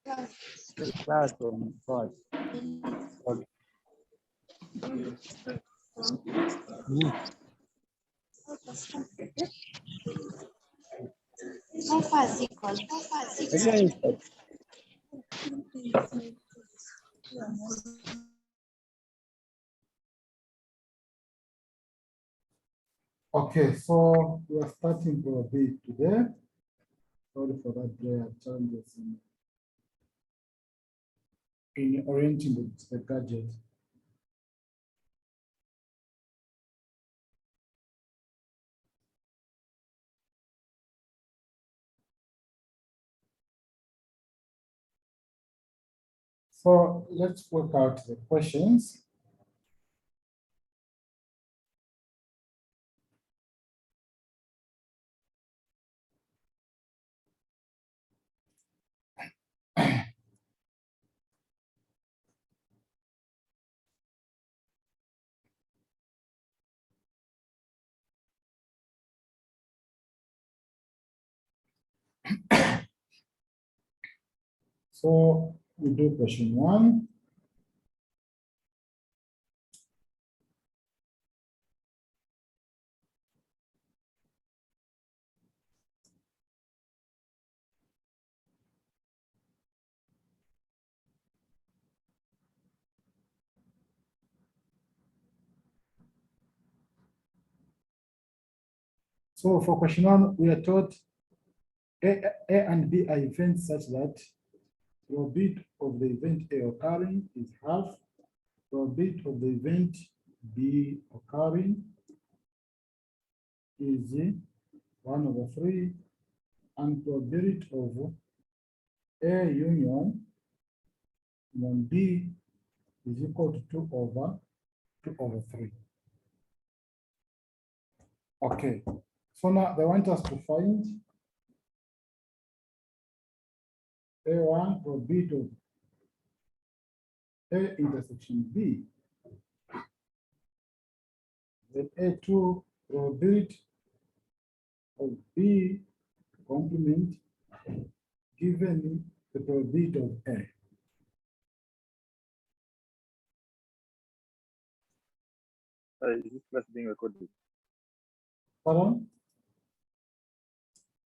The classroom part. Okay. Não faz igual. Again, Okay, so we are starting for a bit today. Sorry for that, there are challenges in orienting the gadget. So let's work out the questions. So we do question 1. So for question 1, we are taught A and B are events such that probability of the event A occurring is half, probability of the event B occurring is 1/3, and probability of A union B is equal to 2/3. Okay, so now they want us to find A1 probability of A intersection B, then A2 probability of B complement given the probability of A. is this class being recorded? Pardon?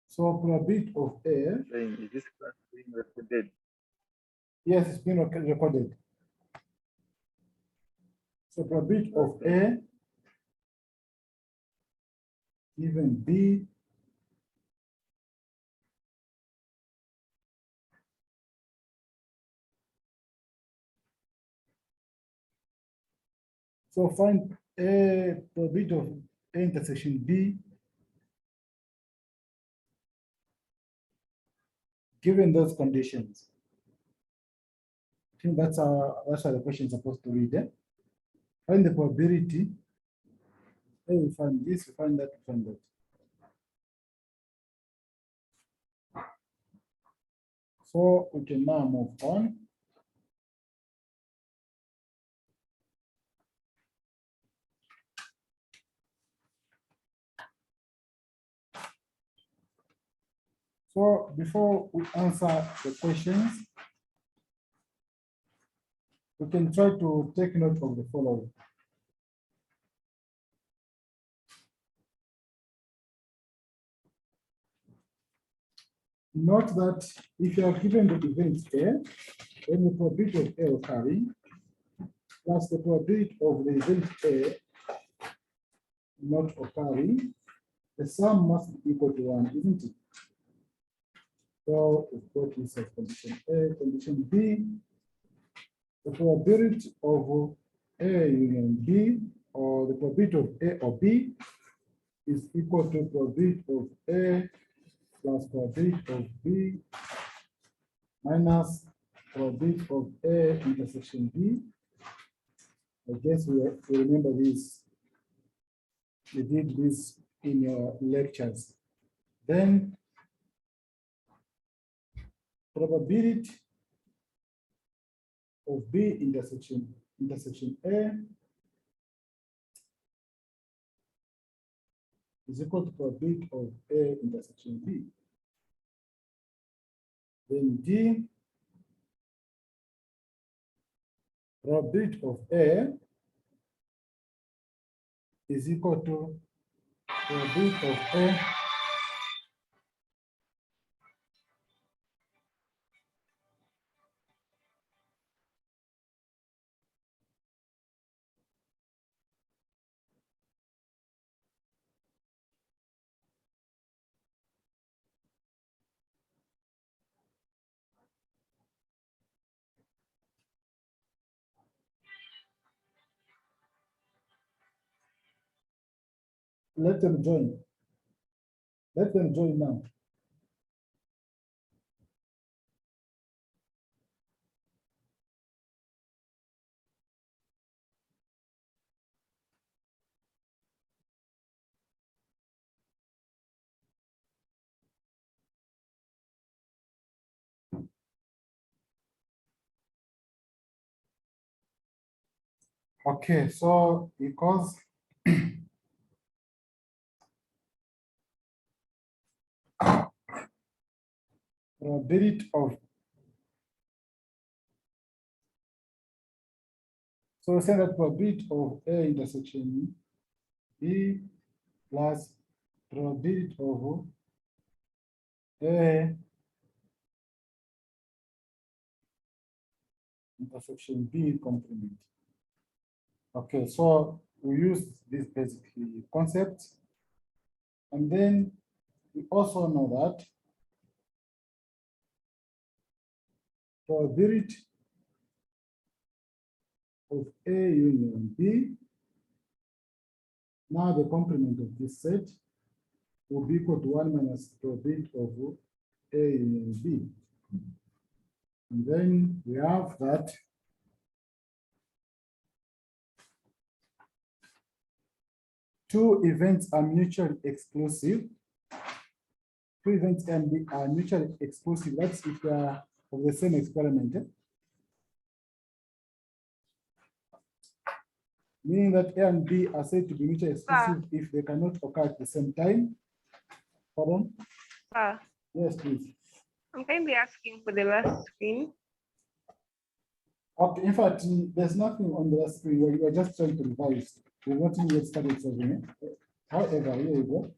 So probability of A, Saying, is this class being recorded? yes, it's been recorded. So probability of A given B so find A probability of A intersection B given those conditions. I think that's how the question is supposed to read. Find the probability. Then we find this, we find that, we find that. So we can now move on. So before we answer the questions, we can try to take note of the following. Note that if you are given the event A, then the probability of A occurring plus the probability of the event A not occurring, the sum must be equal to 1, isn't it? So we've got this as condition A. Condition B, the probability of A union B, or the probability of A or B, is equal to probability of A plus probability of B minus probability of A intersection B. I guess we remember this. You did this in your lectures. Then probability of B intersection A is equal to probability of A intersection B. Then D probability of A is equal to probability of A let them join. Let them join now. Okay, so because probability of, so say that probability of A intersection B plus probability of A intersection B complement. Okay, so we use this basic concept, and then we also know that probability of A union B, now the complement of this set will be equal to 1 minus probability of A union B. And then we have that two events are mutually exclusive. Two events can be mutually exclusive. That's if they are of the same experiment. Meaning that A and B are said to be mutually exclusive if they cannot occur at the same time. Pardon? Yes, please. I'm kindly asking for the last screen. Okay, in fact, there's nothing on the last screen. We're just trying to revise. We're not even yet started solving it. However, here you go.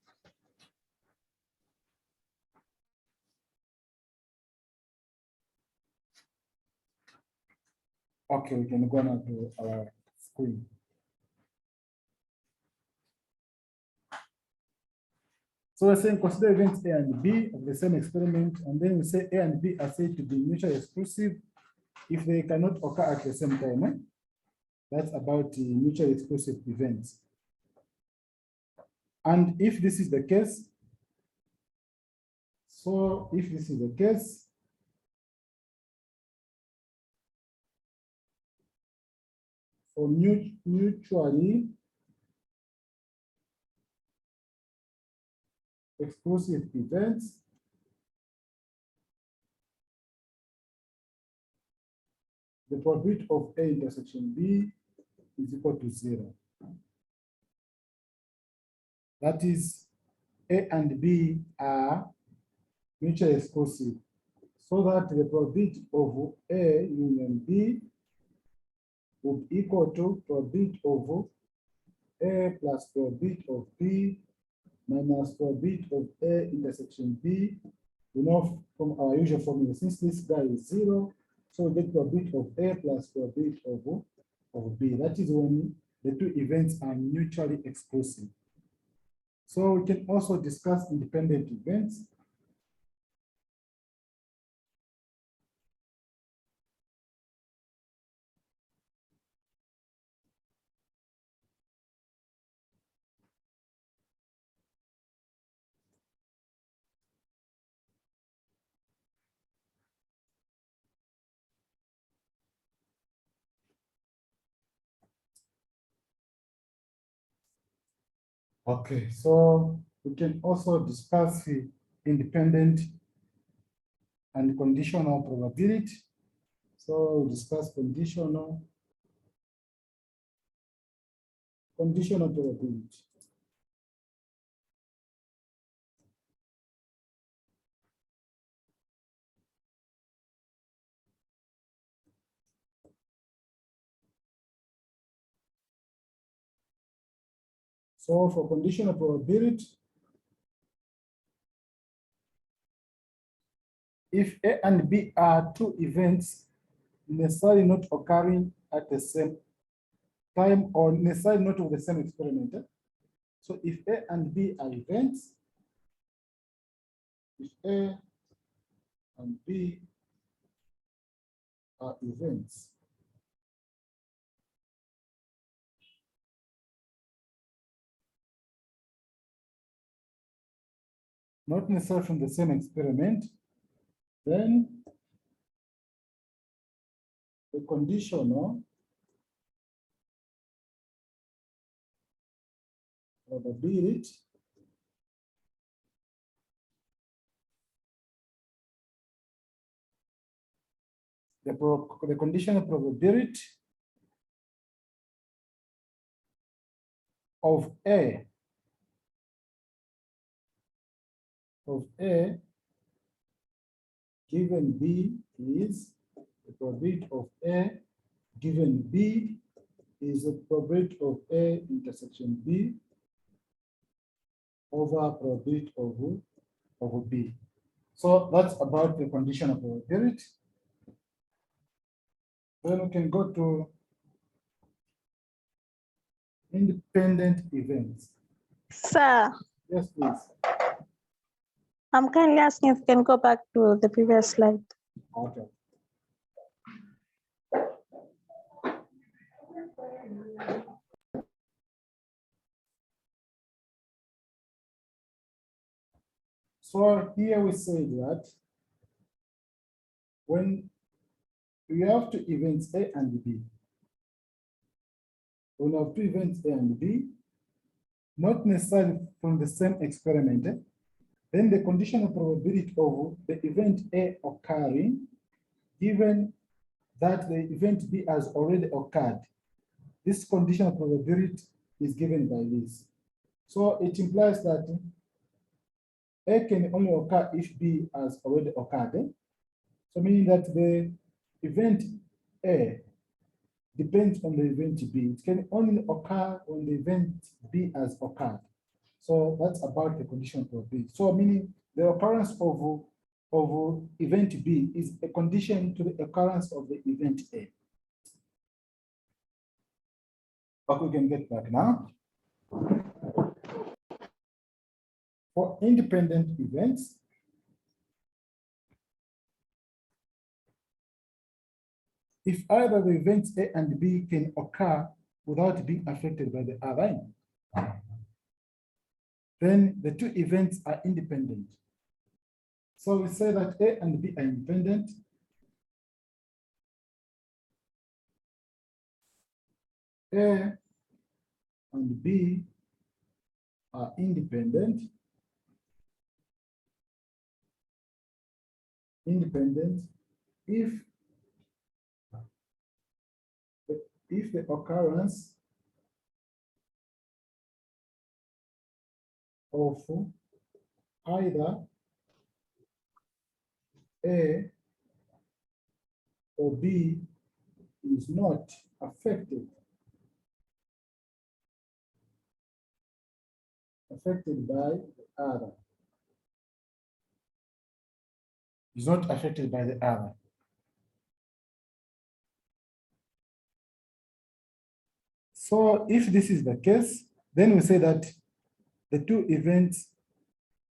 Okay, we can go now to our screen. So we're saying consider events A and B of the same experiment, and then we say A and B are said to be mutually exclusive if they cannot occur at the same time. That's about the mutually exclusive events. And if this is the case, so if this is the case, for mutually exclusive events, the probability of A intersection B is equal to 0. That is, A and B are mutually exclusive, so that the probability of A union B would be equal to probability of A plus probability of B minus probability of A intersection B. You know from our usual formula, since this guy is 0, so we get probability of A plus probability of B. That is when the two events are mutually exclusive. So we can also discuss independent events. Okay, so we can also discuss the independent and conditional probability. So we discuss conditional probability. So for conditional probability, if A and B are two events necessarily not occurring at the same time or necessarily not of the same experiment. So if A and B are events, if A and B are events, not necessarily from the same experiment, then the conditional probability the conditional probability of A given B is the probability of A given B is the probability of A intersection B over probability of B. So that's about the conditional probability. Then we can go to independent events. Sir, Yes, please. I'm kindly asking if you can go back to the previous slide. Okay. So here we say that when we have two events A and B, when we have two events A and B, not necessarily from the same experiment, then the conditional probability of the event A occurring, given that the event B has already occurred, this conditional probability is given by this. So it implies that A can only occur if B has already occurred. So meaning that the event A depends on the event B. It can only occur when the event B has occurred. So that's about the conditional probability. So meaning the occurrence of event B is a condition to the occurrence of the event A. But we can get back now. For independent events, if either the events A and B can occur without being affected by the other, then the two events are independent. So we say that A and B are independent. A and B are independent. If the occurrence of either A or B is not affected by the other. Is not affected by the other. So if this is the case, then we say that the two events,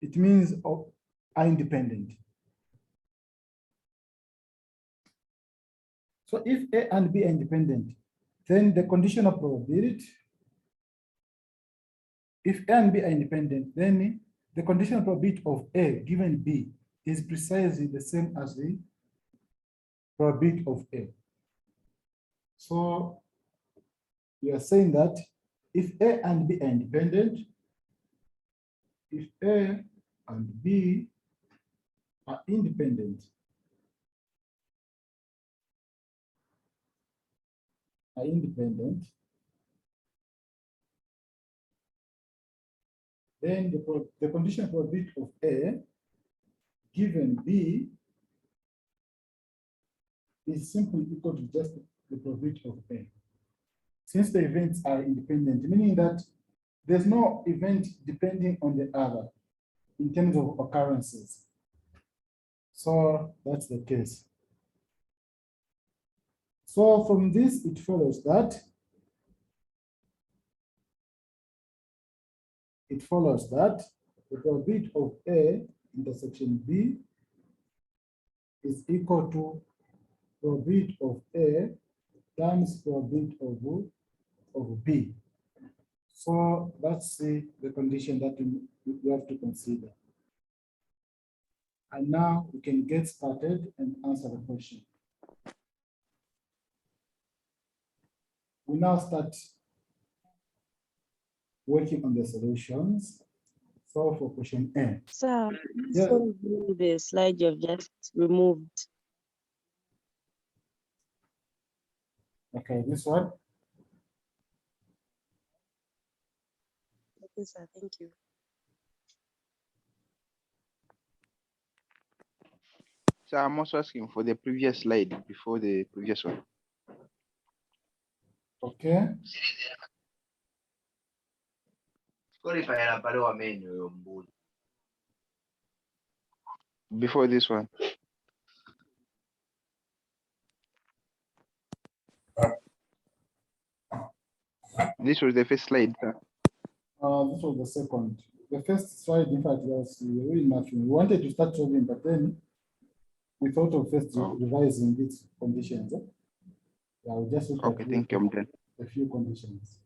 it means are independent. So if A and B are independent, then the conditional probability, if A and B are independent, then the conditional probability of A given B is precisely the same as the probability of A. So we are saying that if A and B are independent, if A and B are independent, then the conditional probability of A given B is simply equal to just the probability of A. Since the events are independent, meaning that there's no event depending on the other in terms of occurrences. So that's the case. So from this, it follows that the probability of A intersection B is equal to probability of A times probability of B. So that's the condition that we have to consider. And now we can get started and answer the question. We now start working on the solutions. So for question A. Sir, Yeah. so the slide you've just removed. Okay, this one. Okay, sir, thank you. So I'm also asking for the previous slide before the previous one. Okay. Before this one. This was the first slide, sir. This was the second. The first slide, in fact, was really nothing. We wanted to start solving, but then we thought of first revising these conditions. Yeah, we just look Okay, at thank you. I'm done. a few conditions.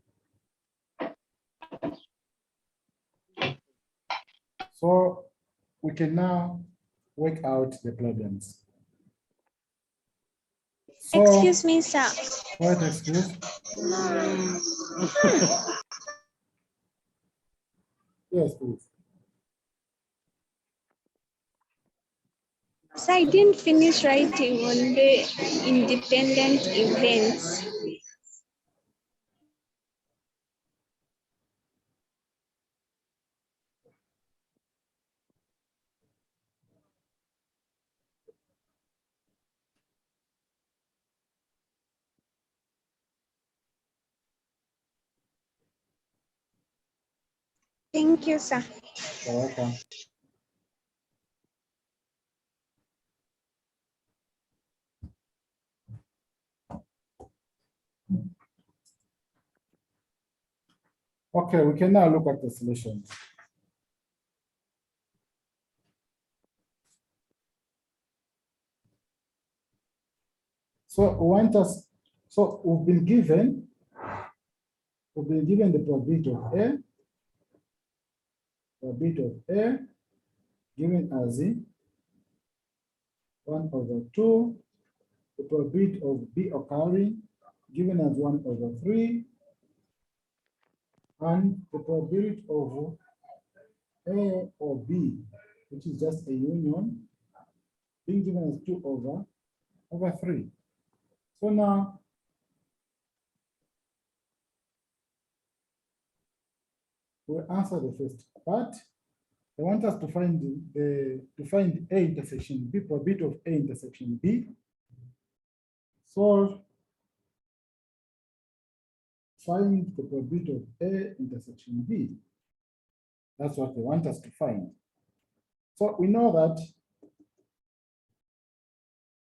So we can now work out the problems. So, Excuse me, sir. what excuse? Yes, please. So I didn't finish writing on the independent events. Thank you, sir. You're welcome. Okay, we can now look at the solutions. So we've been given the probability of A, given as 1/2, the probability of B occurring, given as 1/3, and the probability of A or B, which is just a union, being given as 2/3. So now, we'll answer the first part. They want us to find A intersection B, probability of A intersection B. So find the probability of A intersection B. That's what they want us to find. So we know that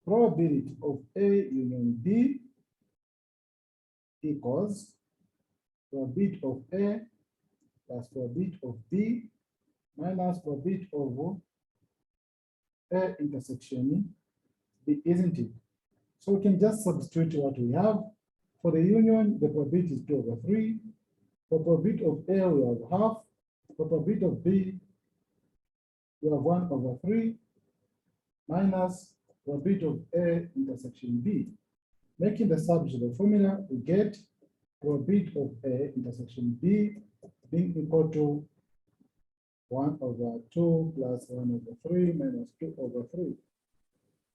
probability of A union B equals probability of A plus probability of B minus probability of A intersection B, isn't it? So we can just substitute what we have. For the union, the probability is 2/3. For probability of A, we have half. For probability of B, we have 1/3 minus probability of A intersection B. Making the sum to the formula, we get probability of A intersection B being equal to 1/2 plus 1/3 minus 2/3.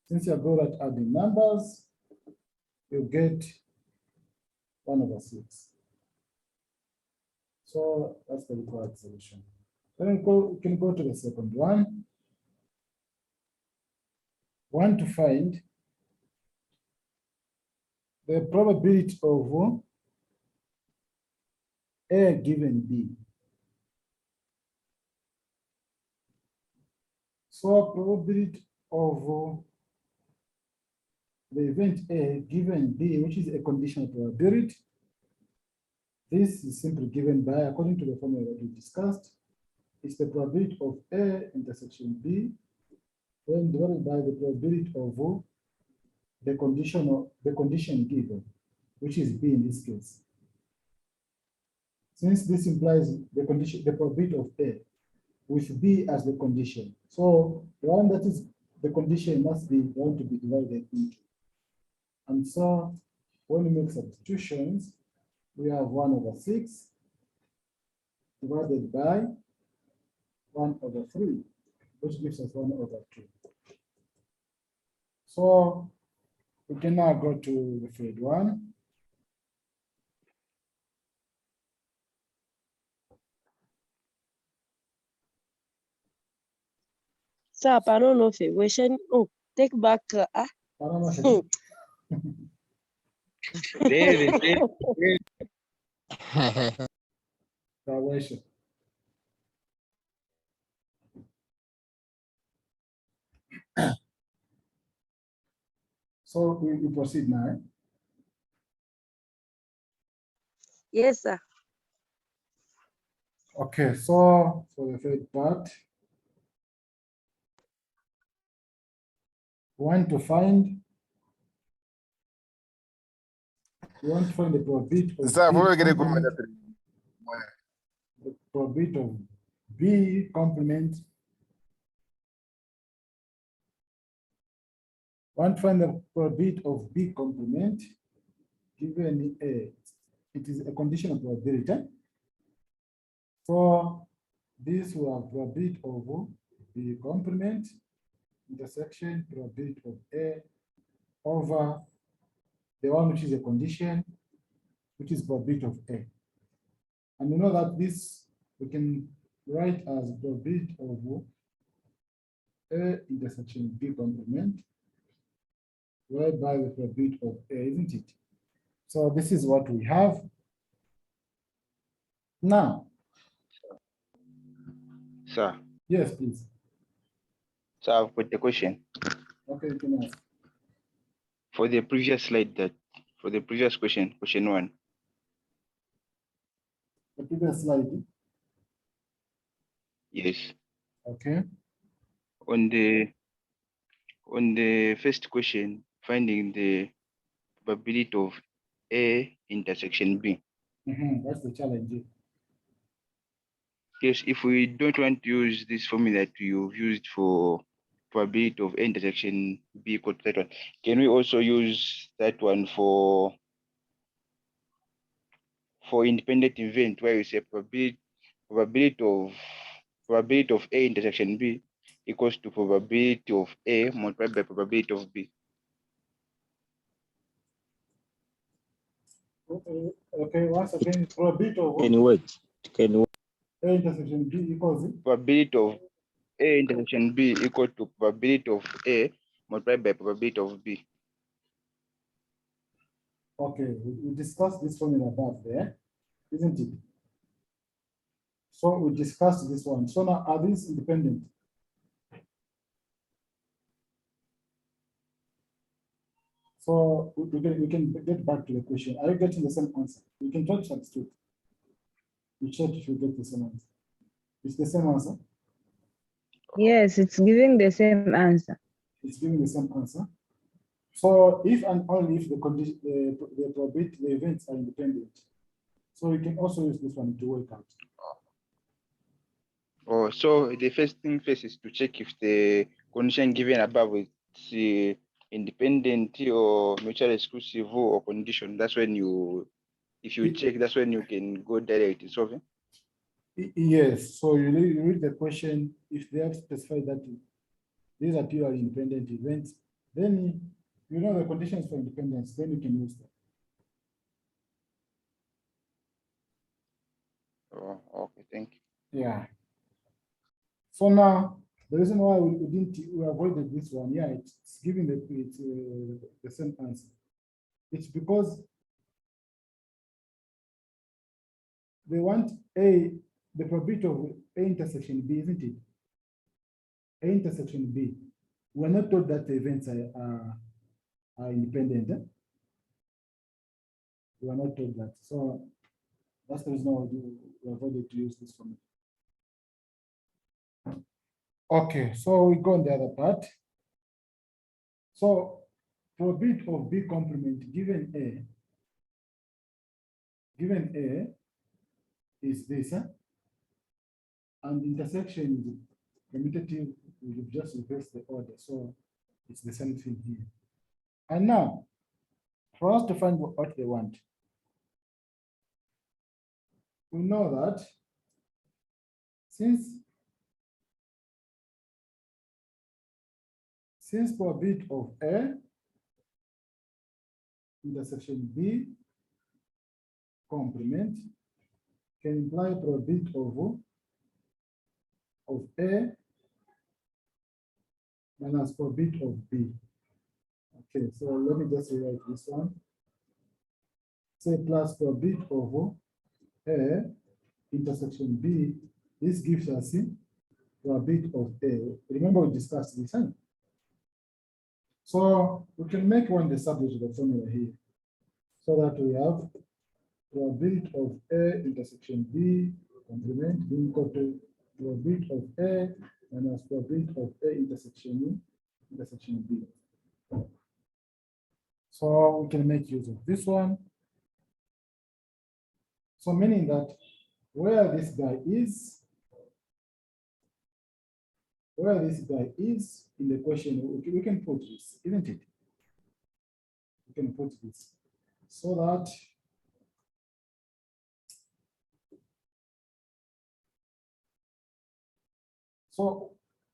Since you're good at adding numbers, you get 1/6. So that's the required solution. Then we can go to the second one. Want to find the probability of A given B. So probability of the event A given B, which is a conditional probability. This is simply given by, according to the formula that we discussed, it's the probability of A intersection B, then divided by the probability of the condition given, which is B in this case. Since this implies the condition, the probability of A with B as the condition. So the one that is the condition must be going to be divided into. And so when we make substitutions, we have 1/6 divided by 1/3, which gives us 1/2. So we can now go to the third one. Sir, I don't know if it was oh, take back Evaluation. So we proceed now. Yes, sir. Okay, so for the third part, we want to find the probability of Sir, B we're gonna go complement, the probability of B complement. Want to find the probability of B complement given A. It is a conditional probability. So this will have probability of B complement intersection probability of A over the one which is a condition, which is probability of A. And we know that this we can write as probability of A intersection B complement, whereby the probability of A, isn't it? So this is what we have. Now, Sir, yes, please. so I've got the question. Okay, you can ask. For the previous slide for the previous question 1. The previous slide. Yes. Okay. On the first question, finding the probability of A intersection B. That's the challenge. Yes, if we don't want to use this formula that you've used for probability of A intersection B equal to that one, can we also use that one for independent event where you say probability of A intersection B equals to probability of A multiplied by probability of B? Okay, once again, probability of Can you wait? Can you A intersection B equals Probability of A intersection B equal to probability of A multiplied by probability of B. okay, we discussed this formula above there, isn't it? So we discussed this one. So now are these independent? So we can get back to the question. Are you getting the same answer? You can try to substitute. You check if you get the same answer. It's the same answer. Yes, it's giving the same answer. It's giving the same answer. So if and only if the condition, the probability, the events are independent. So we can also use this one to work out. Oh, so the first thing first is to check if the condition given above is independent or mutually exclusive or condition. That's when you, if you check, that's when you can go direct in solving. Yes, so you read the question. If they have specified that these are purely independent events, then you know the conditions for independence, then you can use them. Oh, okay, thank you. Yeah. So now, the reason why we avoided this one, yeah, it's giving the same answer. It's because they want the probability of A intersection B, isn't it? A intersection B. We're not told that the events are independent. We are not told that. So that's the reason why we avoided to use this formula. Okay, so we go on the other part. So probability of B complement given A is this, and intersection is commutative. We've just reversed the order, so it's the same thing here. And now, for us to find what they want, we know that since probability of A intersection B complement can imply probability of A minus probability of B. Okay, so let me just rewrite this one. Say plus probability of A intersection B. This gives us probability of A. Remember we discussed this, huh? So we can make one the subject of the formula here, so that we have probability of A intersection B complement being equal to probability of A minus probability of A intersection B. So we can make use of this one. So meaning that where this guy is in the question, we can put this, isn't it? We can put this so that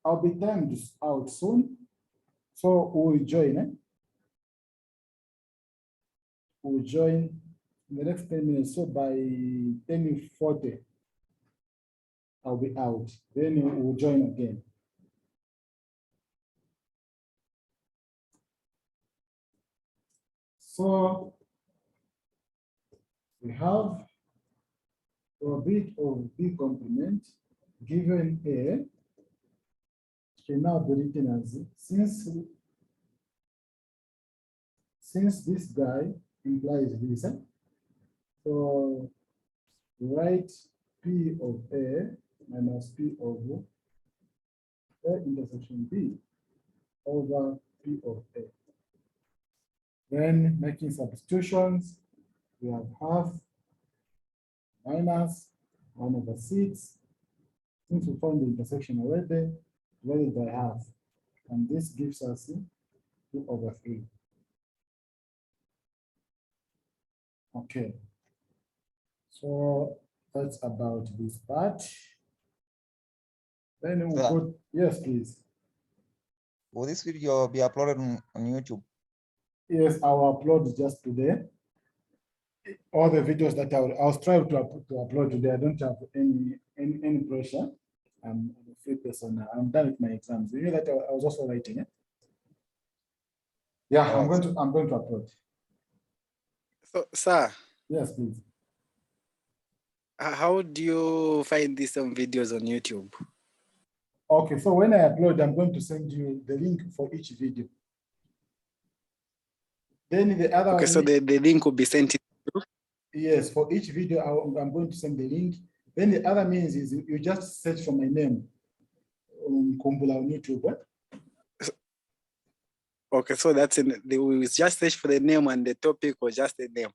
I'll be timed out soon. So we'll join. We'll join in the next 10 minutes. So by 10:40, I'll be out. Then we'll join again. So we have probability of B complement given A can now be written as since this guy implies this, so write P of A minus P of A intersection B over P of A. Then making substitutions, we have half minus 1/6. Since we found the intersection already, divided by half. And this gives us 2/3. Okay. So that's about this part. Then we'll go, yes, please. Will this video be uploaded on YouTube? Yes, I will upload just today. All the videos that I'll strive to upload today. I don't have any pressure. I'm a free person now. I'm done with my exams. You know that I was also writing it. Yeah, I'm going to upload. So, sir, Yes, please. how do you find these videos on YouTube? Okay, so when I upload, I'm going to send you the link for each video. Then the other Okay, one, so the link will be sent. Yes, for each video, I'm going to send the link. Then the other means is you just search for my name Kumbula on YouTube. Okay, so that's we just search for the name and the topic, or just the name?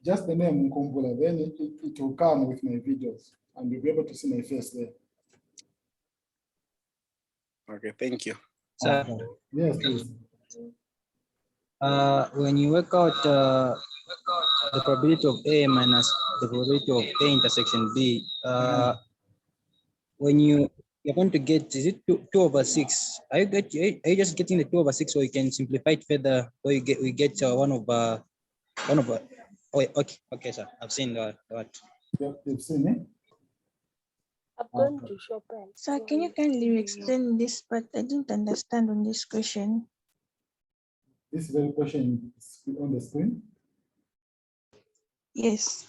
Just the name Kumbula. Then it will come with my videos, and you'll be able to see my face there. Okay, thank you. Sir, Okay. Yes, please. when you work out the probability of A minus the probability of A intersection B, when you're going to get, is it 2/6? Are you just getting the 2/6, or you can simplify it further, or we get 1/. Oh, okay, sir. I've seen that. You've seen it. I'm going to shop. So can you kindly explain this, but I didn't understand on this question. This very question is on the screen. Yes.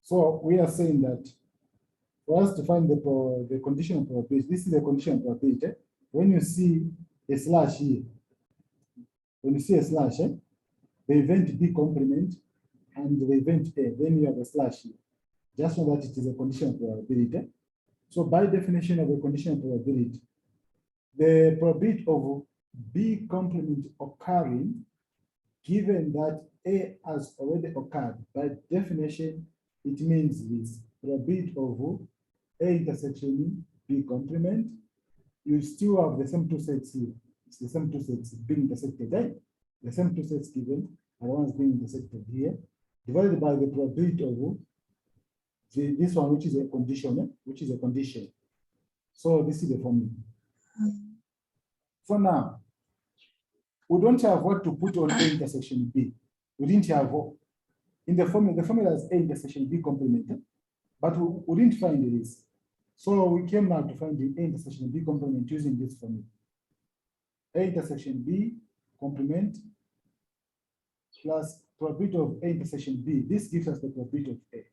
So we are saying that for us to find the conditional probability, this is the conditional probability. when you see a slash here, when you see a slash, the event B complement and the event A, then you have a slash here. Just know that it is a conditional probability. So by definition of a conditional probability, the probability of B complement occurring, given that A has already occurred, by definition, it means this probability of A intersection B complement, you still have the same two sets here. It's the same two sets being intersected, right? The same two sets given are the ones being intersected here, divided by the probability of this one, which is a condition, which is a condition. So this is the formula. For now, we don't have what to put on A intersection B. We didn't have in the formula is A intersection B complement, but we didn't find this. So we came now to find the A intersection B complement using this formula. A intersection B complement plus probability of A intersection B. This gives us the probability of A.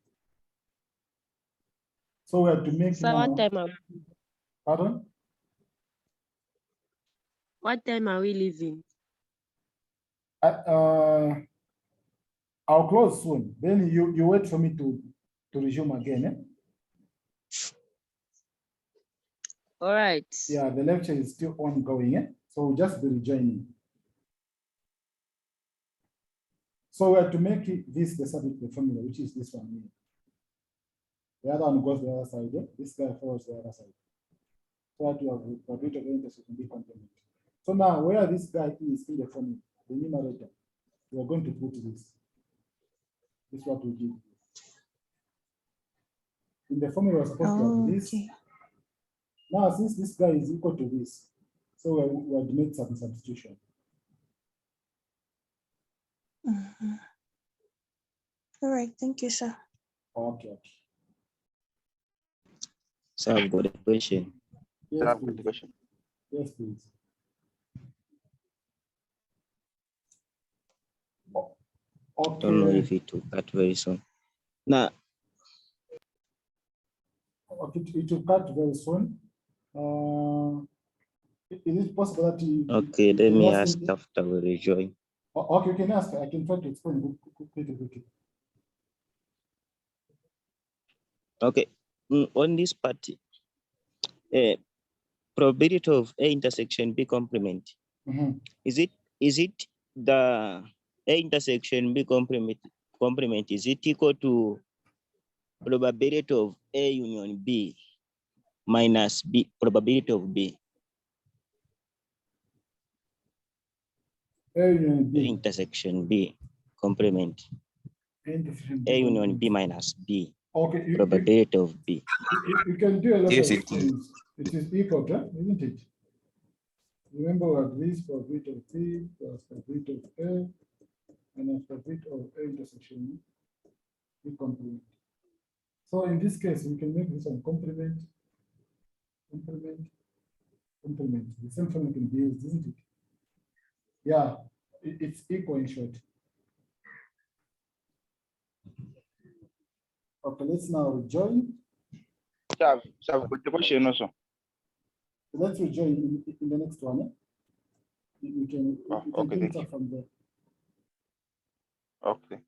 So we have to make So now. Pardon? what time are we leaving? I'll close soon. Then you wait for me to resume again. All right. Yeah, the lecture is still ongoing. So we'll just be rejoining. So we have to make this the subject of the formula, which is this one here. The other one goes the other side. This guy follows the other side. So that you have a probability of intersection B complement. So now where this guy is in the formula, the numerator, we are going to put this. This is what we did. In the formula, we're supposed to have this. Now, since this guy is equal to this, so we have to make some substitution. All right, thank you, sir. Okay. So I've got a question. Yes, please. Yes, please. Okay. Don't know if it will cut very soon. Now, okay, it will cut very soon. Is it possible that you? okay, let me ask after we rejoin. Okay, you can ask. I can try to explain quickly. Okay, on this part, probability of A intersection B complement. Is it the A intersection B complement? Is it equal to probability of A union B minus B probability of B? A union B. A intersection B complement. A union B minus B. Okay. Probability of B. You can do a lot Yes, of it things. It is equal, isn't it? Remember at least probability of C plus probability of A and probability of A intersection B complement. So in this case, we can make this one complement. The same formula can be used, isn't it? Yeah, it's equal in short. Okay, let's now rejoin. So I've got the question also. Let's rejoin in the next one. We can Okay, pick up from there. Okay.